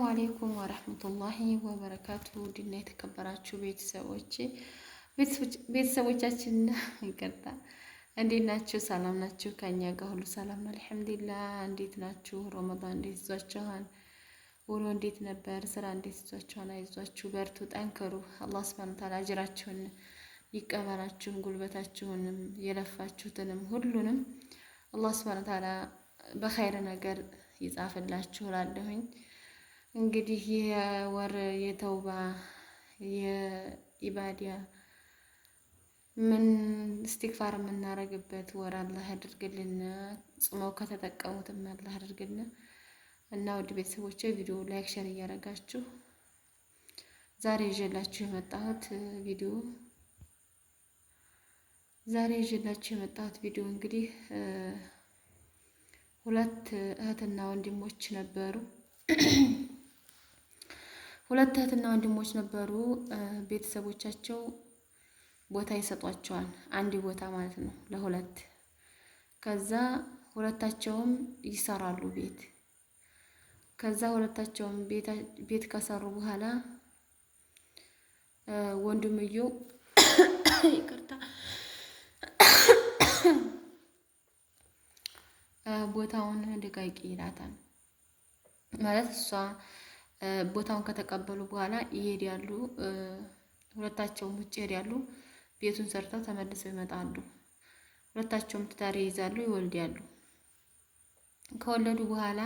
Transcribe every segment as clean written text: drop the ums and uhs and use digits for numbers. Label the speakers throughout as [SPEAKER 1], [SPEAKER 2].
[SPEAKER 1] አለይኩም ወራህመቱላሂ ወበረካቱ ድና የተከበራችሁ ቤተሰቦቻችን ይቅርታ፣ እንዴት ናችሁ? ሰላም ናችሁ? ከኛ ጋር ሁሉ ሰላም ነው አልሐምዱሊላህ። እንዴት ናችሁ? ረመዳን እንዴት ይዟችኋል? ውሎ እንዴት ነበር? ስራ እንዴት ይዟችኋል? አይዟችሁ፣ በርቱ፣ ጠንክሩ። አላህ ሱብሓነሁ ወተዓላ አጅራችሁን ይቀበላችሁን፣ ጉልበታችሁንም የለፋችሁትንም ሁሉንም አላህ ሱብሓነሁ ወተዓላ በኸይር ነገር ይጻፍላችሁ እላለሁኝ። እንግዲህ የወር የተውባ የኢባዲያ ምን ኢስቲግፋር የምናረግበት ወር አላህ ያድርግልን። ጽመው ከተጠቀሙትም አላህ ያድርግልን እና ውድ ቤተሰቦቼ ቪዲዮ ላይክ ሼር እያደረጋችሁ ዛሬ ይዤላችሁ የመጣሁት ቪዲዮ እንግዲህ ሁለት እህትና ወንድሞች ነበሩ። ቤተሰቦቻቸው ቦታ ይሰጧቸዋል፣ አንድ ቦታ ማለት ነው ለሁለት። ከዛ ሁለታቸውም ይሰራሉ ቤት። ከዛ ሁለታቸውም ቤት ከሰሩ በኋላ ወንድምየው ይቅርታ ቦታውን ደቃቂ ይላታል ማለት እሷ ቦታውን ከተቀበሉ በኋላ ይሄዳሉ። ሁለታቸውም ውጭ ይሄዳሉ። ቤቱን ሰርተው ተመልሰው ይመጣሉ። ሁለታቸውም ትዳር ይይዛሉ፣ ይወልዳሉ። ከወለዱ በኋላ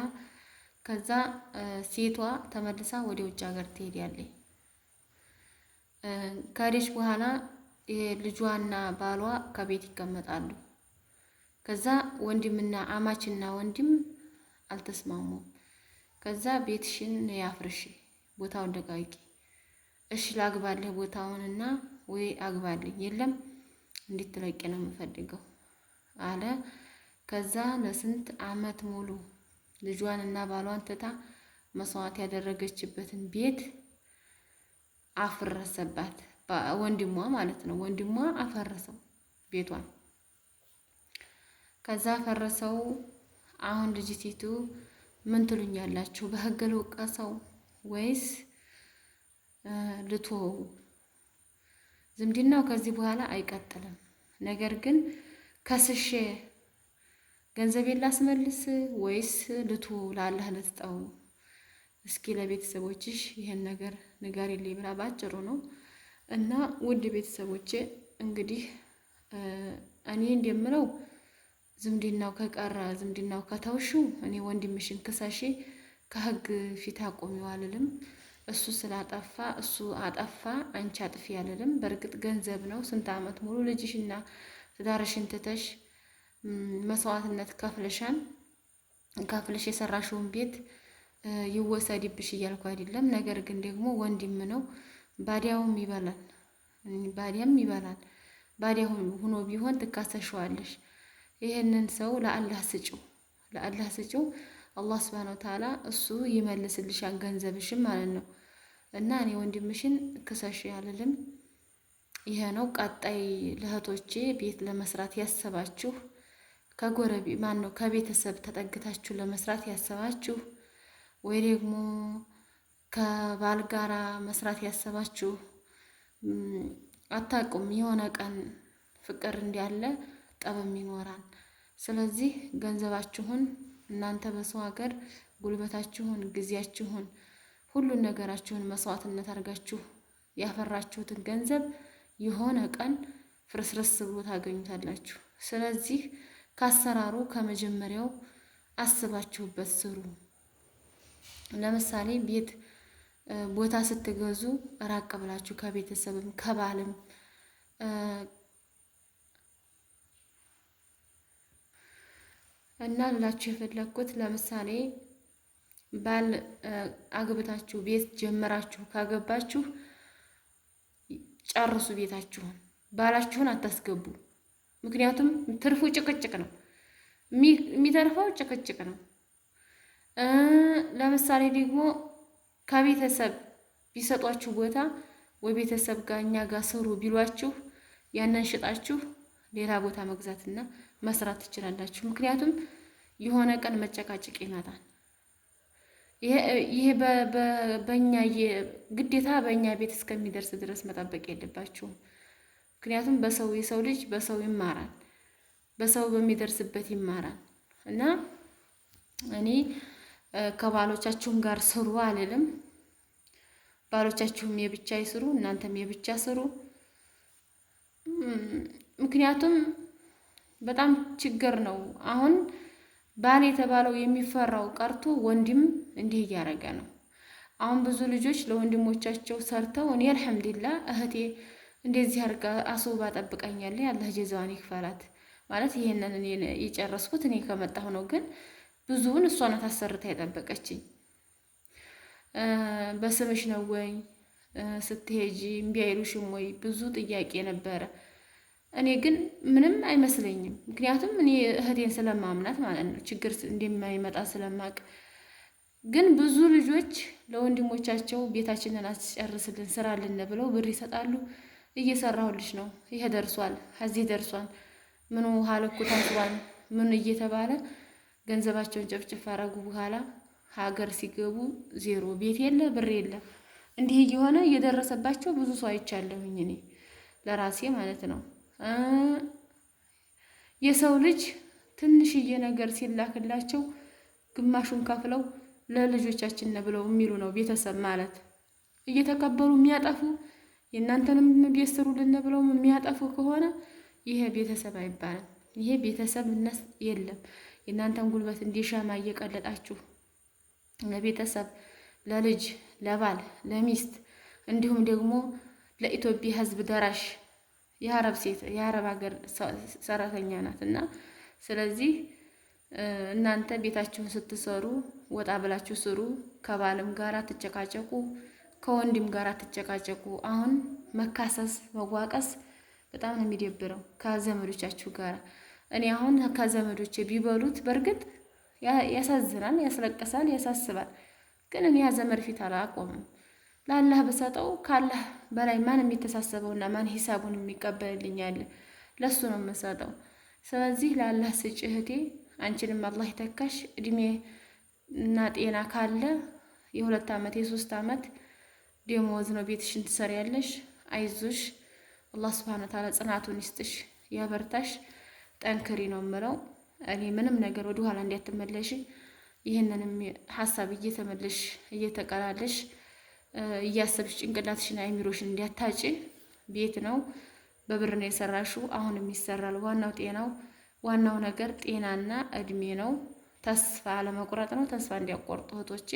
[SPEAKER 1] ከዛ ሴቷ ተመልሳ ወደ ውጭ ሀገር ትሄዳለች። ከሄደች በኋላ ልጇና ባሏ ከቤት ይቀመጣሉ። ከዛ ወንድምና አማችና ወንድም አልተስማሙም። ከዛ ቤትሽን ያፍርሽ፣ ቦታውን ደቃቂ፣ እሺ ላግባለህ ቦታውንና ወይ አግባልኝ፣ የለም እንድትለቂ ነው የምፈልገው አለ። ከዛ ለስንት አመት ሙሉ ልጇንና ባሏን ትታ መስዋዕት ያደረገችበትን ቤት አፈረሰባት፣ ወንድሟ ማለት ነው። ወንድሟ አፈረሰው ቤቷን። ከዛ ፈረሰው። አሁን ልጅቲቱ ምን ትሉኛላችሁ? በህግ ልውቀሰው ወይስ ልትወው? ዝምድናው ከዚህ በኋላ አይቀጥልም። ነገር ግን ከስሼ ገንዘቤን ላስመልስ ወይስ ልትወው? ለአላህ ልትጠው? እስኪ ለቤተሰቦችሽ ይሄን ነገር ንገሪልኝ ብላ ባጭሩ ነው። እና ውድ ቤተሰቦቼ እንግዲህ እኔ እንደምለው ዝምድናው ከቀረ ዝምድናው ከተውሽው እኔ ወንድምሽን ክሰሺ ከህግ ፊት አቆሚው አልልም። እሱ ስላጠፋ እሱ አጠፋ አንቺ አጥፊ አልልም። በእርግጥ ገንዘብ ነው። ስንት አመት ሙሉ ልጅሽና ትዳርሽን ትተሽ መስዋዕትነት ከፍለሽ የሰራሽውን ቤት ይወሰድብሽ እያልኩ አይደለም። ነገር ግን ደግሞ ወንድም ነው፣ ባዲያም ይበላል። ባዲያ ሆኖ ቢሆን ትካሰሽዋለሽ። ይሄንን ሰው ለአላህ ስጪው። አላህ ሱብሓነሁ ወተዓላ እሱ ይመልስልሻል ገንዘብሽን ማለት ነው። እና እኔ ወንድምሽን ክሰሽ አልልም። ይሄ ነው። ቀጣይ ለእህቶቼ ቤት ለመስራት ያሰባችሁ ከቤተሰብ ተጠግታችሁ ለመስራት ያሰባችሁ ወይ ደግሞ ከባል ጋራ መስራት ያሰባችሁ አታውቁም። የሆነ ቀን ፍቅር እንዳለ ጠብም ይኖራል። ስለዚህ ገንዘባችሁን እናንተ በሰው ሀገር ጉልበታችሁን፣ ጊዜያችሁን፣ ሁሉን ነገራችሁን መስዋዕትነት አድርጋችሁ ያፈራችሁትን ገንዘብ የሆነ ቀን ፍርስርስ ብሎ ታገኙታላችሁ። ስለዚህ ከአሰራሩ ከመጀመሪያው አስባችሁበት ስሩ። ለምሳሌ ቦታ ስትገዙ ራቅ ብላችሁ ከቤተሰብም ከባልም እና ልላችሁ የፈለግኩት ለምሳሌ ባል አግብታችሁ ቤት ጀመራችሁ ካገባችሁ ጨርሱ ቤታችሁን። ባላችሁን አታስገቡ። ምክንያቱም ትርፉ ጭቅጭቅ ነው፣ የሚተርፈው ጭቅጭቅ ነው። ለምሳሌ ደግሞ ከቤተሰብ ቢሰጧችሁ ቦታ ወይ ቤተሰብ ጋር እኛ ጋር ስሩ ቢሏችሁ ያንን ሽጣችሁ ሌላ ቦታ መግዛትና መስራት ትችላላችሁ። ምክንያቱም የሆነ ቀን መጨቃጨቅ ይመጣል። ይሄ በእኛ ግዴታ በእኛ ቤት እስከሚደርስ ድረስ መጠበቅ የለባችሁም። ምክንያቱም የሰው ልጅ በሰው ይማራል፣ በሰው በሚደርስበት ይማራል። እና እኔ ከባሎቻችሁም ጋር ስሩ አልልም። ባሎቻችሁም የብቻ ይስሩ፣ እናንተም የብቻ ስሩ። ምክንያቱም በጣም ችግር ነው። አሁን ባል የተባለው የሚፈራው ቀርቶ ወንድም እንዲህ እያደረገ ነው። አሁን ብዙ ልጆች ለወንድሞቻቸው ሰርተው እኔ አልሐምዱሊላህ እህቴ እንደዚህ አድርጋ አስውባ ጠብቀኛለች፣ አላህ ጀዛዋን ይክፈላት ማለት ይሄንን እኔ የጨረስኩት እኔ ከመጣሁ ነው። ግን ብዙውን እሷ ናት አሰርታ የጠበቀችኝ። በስምሽ ነው ወይ ስትሄጂ እምቢ አይሉሽም ወይ ብዙ ጥያቄ ነበረ። እኔ ግን ምንም አይመስለኝም። ምክንያቱም እኔ እህቴን ስለማምናት ማለት ነው፣ ችግር እንደማይመጣ ስለማቅ። ግን ብዙ ልጆች ለወንድሞቻቸው ቤታችንን አስጨርስልን ስራልን ብለው ብር ይሰጣሉ። እየሰራሁልሽ ነው፣ ይሄ ደርሷል፣ እዚህ ደርሷል፣ ምኑ ሀለኩ ታስሯል፣ ምን እየተባለ ገንዘባቸውን ጨፍጭፍ አረጉ። በኋላ ሀገር ሲገቡ ዜሮ፣ ቤት የለ ብር የለ። እንዲህ እየሆነ እየደረሰባቸው ብዙ ሰው አይቻለሁኝ እኔ ለራሴ ማለት ነው። የሰው ልጅ ትንሽዬ ነገር ሲላክላቸው ግማሹን ከፍለው ለልጆቻችን ነው ብለው የሚሉ ነው ቤተሰብ ማለት። እየተቀበሉ የሚያጠፉ የእናንተንም ቤት ስሩልን ብለው የሚያጠፉ ከሆነ ይሄ ቤተሰብ አይባልም። ይሄ ቤተሰብነት የለም። የእናንተን ጉልበት እንዲሻማ እየቀለጣችሁ ለቤተሰብ፣ ለልጅ፣ ለባል፣ ለሚስት እንዲሁም ደግሞ ለኢትዮጵያ ሕዝብ ደራሽ የአረብ ሴት የአረብ ሀገር ሰራተኛ ናት። እና ስለዚህ እናንተ ቤታችሁን ስትሰሩ ወጣ ብላችሁ ስሩ። ከባልም ጋር አትጨቃጨቁ፣ ከወንድም ጋር አትጨቃጨቁ። አሁን መካሰስ መዋቀስ በጣም ነው የሚደብረው ከዘመዶቻችሁ ጋር። እኔ አሁን ከዘመዶቼ ቢበሉት በእርግጥ ያሳዝናል፣ ያስለቅሳል፣ ያሳስባል። ግን እኔ ዘመድ ፊት አላቆምም። ለአላህ በሰጠው ካላህ በላይ ማን የሚተሳሰበውና ማን ሂሳቡን የሚቀበልልኛል? ለሱ ነው የምሰጠው። ስለዚህ ለአላህ ስጭ እህቴ፣ አንቺንም አላህ ይተካሽ። እድሜ እና ጤና ካለ የ2 ዓመት የ3 ዓመት ደሞዝ ነው ቤትሽን ትሰሪያለሽ። አይዞሽ፣ አላህ ሱብሓነሁ ወተዓላ ጽናቱን ይስጥሽ፣ ያበርታሽ፣ ጠንክሪ ነው የምለው። እኔ ምንም ነገር ወደ ኋላ እንዲያትመለሽ ይህንንም ሀሳብ እየተመለሽ እየተቀላለሽ እያሰብሽ ጭንቅላትሽን አይሚሮሽን እንዲያታጭ። ቤት ነው በብር ነው የሰራሽው፣ አሁንም ይሰራል። ዋናው ጤናው፣ ዋናው ነገር ጤናና እድሜ ነው። ተስፋ አለመቁረጥ ነው። ተስፋ እንዲያቆርጡ እህቶቼ፣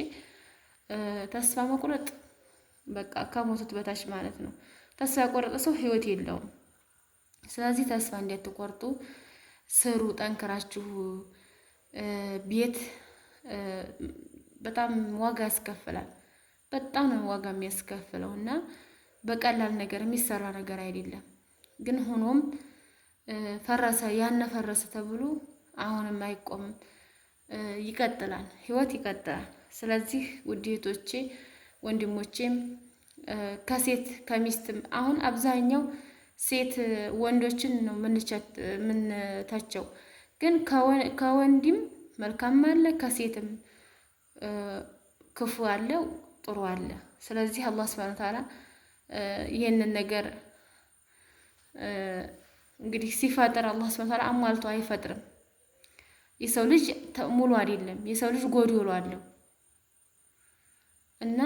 [SPEAKER 1] ተስፋ መቁረጥ በቃ ከሞቱት በታች ማለት ነው። ተስፋ ያቆረጠ ሰው ህይወት የለውም። ስለዚህ ተስፋ እንዲያትቆርጡ ስሩ፣ ጠንክራችሁ። ቤት በጣም ዋጋ ያስከፍላል። በጣም ነው ዋጋ የሚያስከፍለው እና በቀላል ነገር የሚሰራ ነገር አይደለም። ግን ሆኖም ፈረሰ ፈረሰ ተብሎ አሁንም አይቆምም፣ ይቀጥላል፣ ህይወት ይቀጥላል። ስለዚህ ውድ እህቶቼ ወንድሞቼም ከሴት ከሚስትም አሁን አብዛኛው ሴት ወንዶችን ነው ምንተቸው። ግን ከወንድም መልካም አለ፣ ከሴትም ክፉ አለ፣ ጥሩ አለ። ስለዚህ አላህ ሱብሓነሁ ወተዓላ ይሄንን ነገር እንግዲህ ሲፈጥር አላህ ሱብሓነሁ ወተዓላ አሟልቶ አይፈጥርም። የሰው ልጅ ሙሉ አይደለም፣ የሰው ልጅ ጎዶሎ አለው። እና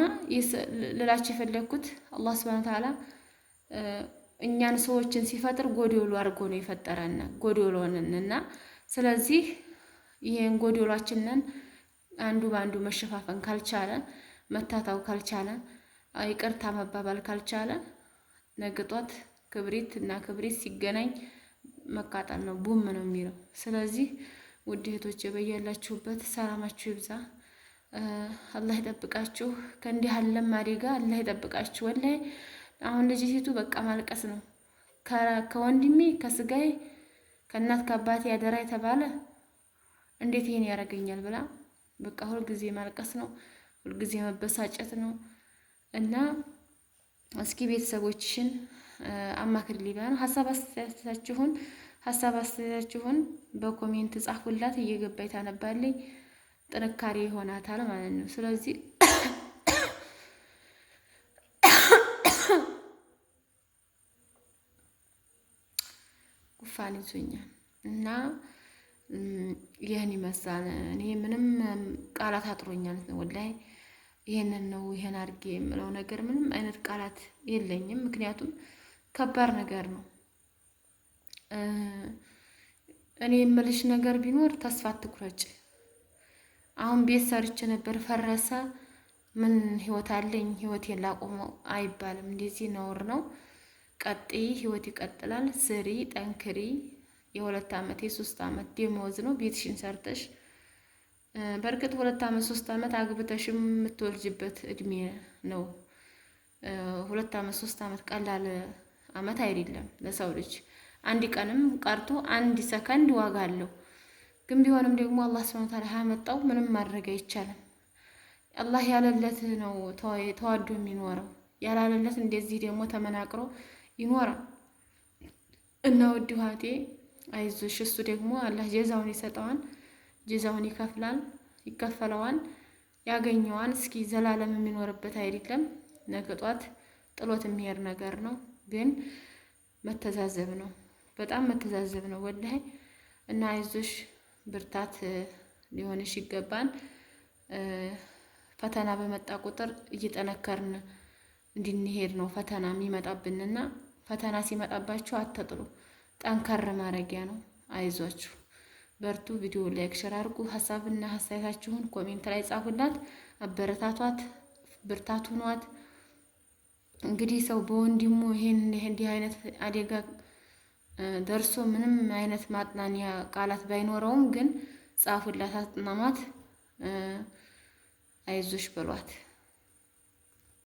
[SPEAKER 1] ልላችሁ የፈለግኩት አላህ ሱብሓነሁ ወተዓላ እኛን ሰዎችን ሲፈጥር ጎዶሎ አድርጎ ነው የፈጠረን፣ ጎዶሎንን እና ስለዚህ ይሄን ጎዶሏችንን አንዱ በአንዱ መሸፋፈን ካልቻለ፣ መታታው ካልቻለ፣ ይቅርታ መባባል ካልቻለ ነገ ጧት ክብሪት እና ክብሪት ሲገናኝ መቃጠል ነው፣ ቡም ነው የሚለው። ስለዚህ ውድ እህቶቼ በያላችሁበት ሰላማችሁ ይብዛ። አላህ ይጠብቃችሁ። ከእንዲህ ያለም አደጋ አላህ ይጠብቃችሁ። ወላሂ አሁን ልጅቱ በቃ ማልቀስ ነው። ከወንድሜ ከስጋዬ ከእናት ከአባቴ ያደራ የተባለ እንዴት ይሄን ያደርገኛል ብላ በቃ ሁልጊዜ ማልቀስ ነው፣ ሁልጊዜ መበሳጨት ነው። እና እስኪ ቤተሰቦችሽን አማክር ሊባ ነው። ሀሳብ አስተያየታችሁን በኮሜንት ጻፉላት፣ እየገባይ ታነባለኝ። ጥንካሬ ይሆናታል ማለት ነው። ስለዚህ ጉፋን ይዞኛል እና ይህን ይመስላል። እኔ ምንም ቃላት አጥሮኛል ወላሂ ይሄንን ነው ይሄን አድርጌ የምለው ነገር ምንም አይነት ቃላት የለኝም። ምክንያቱም ከባድ ነገር ነው። እኔ የምልሽ ነገር ቢኖር ተስፋ አትቁረጭ። አሁን ቤት ሰርቼ ነበር ፈረሰ፣ ምን ህይወት አለኝ ህይወቴን ላቆመው አይባልም። እንደዚህ ነውር ነው። ቀጥይ፣ ህይወት ይቀጥላል። ስሪ፣ ጠንክሪ። የ2 ዓመት የ3 ዓመት ደመወዝ ነው ቤትሽን ሰርተሽ በእርግጥ 2 ዓመት 3 ዓመት አግብተሽም የምትወልጅበት እድሜ ነው። 2 ዓመት 3 ዓመት ቀላል ዓመት አይደለም ለሰው ልጅ። አንድ ቀንም ቀርቶ አንድ ሰከንድ ዋጋ አለው። ግን ቢሆንም ደግሞ አላህ ሱብሓነሁ ወተዓላ ያመጣው ምንም ማድረግ አይቻልም። አላህ ያለለት ነው ተዋዶ የሚኖረው። ያላለለት እንደዚህ ደግሞ ተመናቅሮ ይኖራል። እና ውድ እህቴ አይዞሽ፣ እሱ ደግሞ አላህ ጀዛውን ይሰጠዋል፣ ጀዛውን ይከፈለዋል፣ ያገኘዋል። እስኪ ዘላለም የሚኖርበት አይደለም፣ ነገ ጧት ጥሎት የሚሄድ ነገር ነው። ግን መተዛዘብ ነው፣ በጣም መተዛዘብ ነው ወላሂ። እና አይዞሽ፣ ብርታት ሊሆንሽ ይገባል። ፈተና በመጣ ቁጥር እየጠነከርን እንድንሄድ ነው ፈተና የሚመጣብንና ፈተና ሲመጣባችሁ አትጥሉ፣ ጠንከር ማድረጊያ ነው። አይዟችሁ፣ በርቱ። ቪዲዮ ላይክ፣ ሼር አድርጉ። ሀሳብና አስተያየታችሁን ኮሜንት ላይ ጻፉላት፣ አበረታቷት፣ ብርታት ሁኗት። እንግዲህ ሰው በወንድሙ እንዲህ አይነት አደጋ ደርሶ ምንም አይነት ማጥናኛ ቃላት ባይኖረውም ግን ጻፉላት፣ አጽናኗት፣ አይዞሽ በሏት።